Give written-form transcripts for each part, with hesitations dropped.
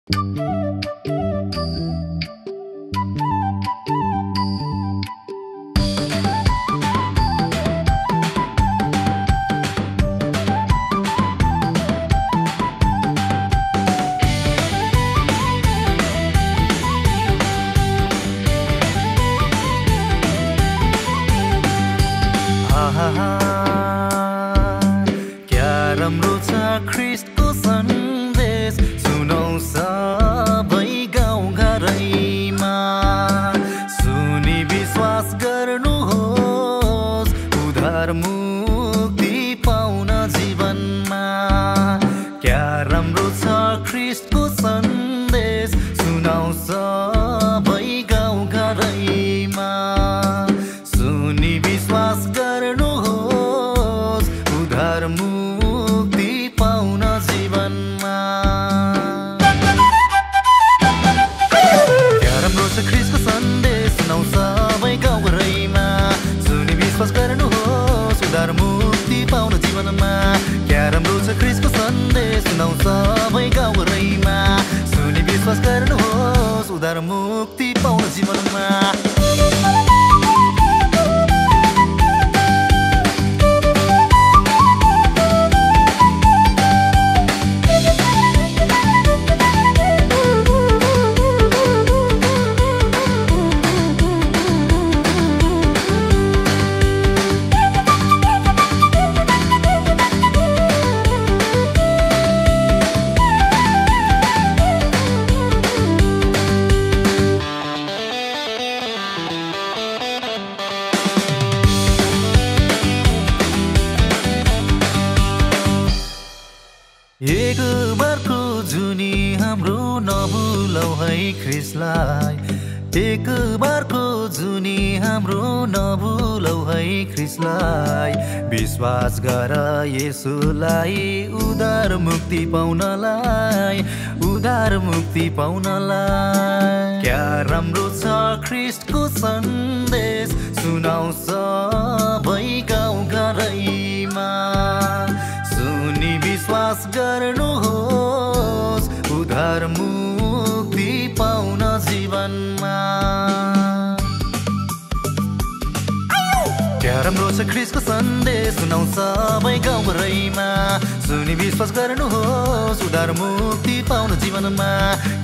क्या राम्रो छ ख्रीष्टको सन्देश सुनौ सबै गाउँ घरैमा सुनि विश्वास गर्नुहोस् उद्धार मुक्ति पाउन जीवनमा क्या राम्रो छ ख्रीष्टको सन्देश सुनौ सबै गाउँ घरैमा सुनि विश्वास गर्नुहोस् उद्धार मुक्ति पाउन जीवनमा क्या राम्रो छ ख्रीष्टको सन्देश सुनौ सबै गाउँ घरैमा सुनि विश्वास गर्नुहोस् उद्धार मुक्ति पाउन जीवनमा क्या राम्रो छ ख्रीष्टको सन्देश सुनौ सबै गाउँ घरैमा सुनि विश्वास गर्नुहोस् उद्धार मुक्ति पाउन जीवनमा एक बारको जुनी हाम्रो नभुलौ है ख्रीष्टलाई एक बारको जुनी हाम्रो नभुलौ है ख्रीष्टलाई विश्वास गर येशूलाई उद्धार मुक्ति पाउनलाई उद्धार मुक्ति पाउनलाई क्या राम्रो छ ख्रीष्टको सन्देश सुनौ सबै गाउँ घरैमा सुनि विश्वास गर्नुहोस् उद्धार मुक्ति पाउन जीवनमा क्या राम्रो छ ख्रीष्टको सन्देश सुनौ सबै गाउँ घरैमा सुनि विश्वास गर्नुहोस् उद्धार मुक्ति पाउन जीवनमा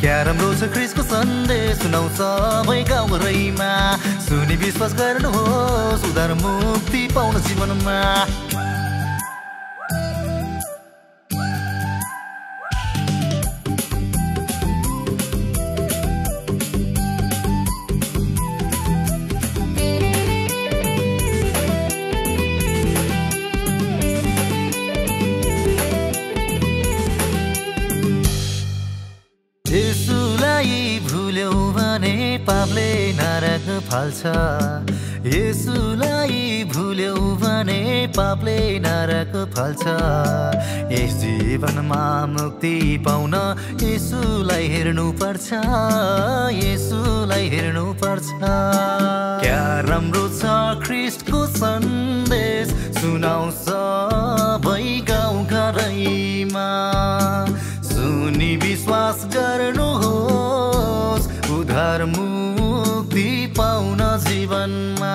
क्या राम्रो छ ख्रीष्टको सन्देश सुनौ सबै गाउँ घरैमा सुनि विश्वास गर्नुहोस् उद्धार मुक्ति पाउन जीवनमा येशूलाई भुल्यौ भने पापले नरक फाल्छ येशूलाई भुल्यौ भने पापले नरक फाल्छ यस जीवनमा मुक्ति पाउन येशूलाई हेर्नु पर्छ येशूलाई हेर्नु पर्छ क्या राम्रो छ ख्रीष्टको सन्देश सुनौ सबै गाउँ घरैमा सुनि विश्वास गर्नुहोस् उद्धार मुक्ति पाउन जीवनमा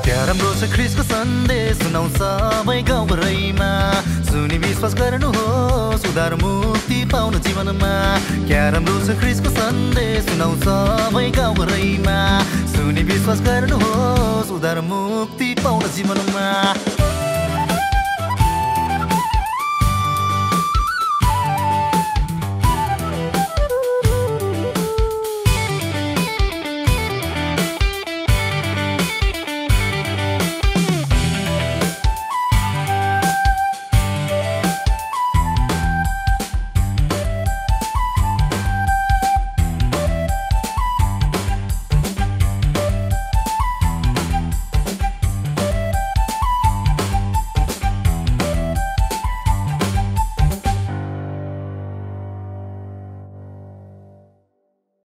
क्या राम्रो छ ख्रीष्टको सन्देश सुनौ सबै गाउँ घरैमा सुनि विश्वास गर्नुहोस् उद्धार मुक्ति पाउन जीवनमा क्या राम्रो छ ख्रीष्टको सन्देश सुनौ सबै गाउँ घरैमा सुनि विश्वास गर्नुहोस् उद्धार मुक्ति पाउन जीवनमा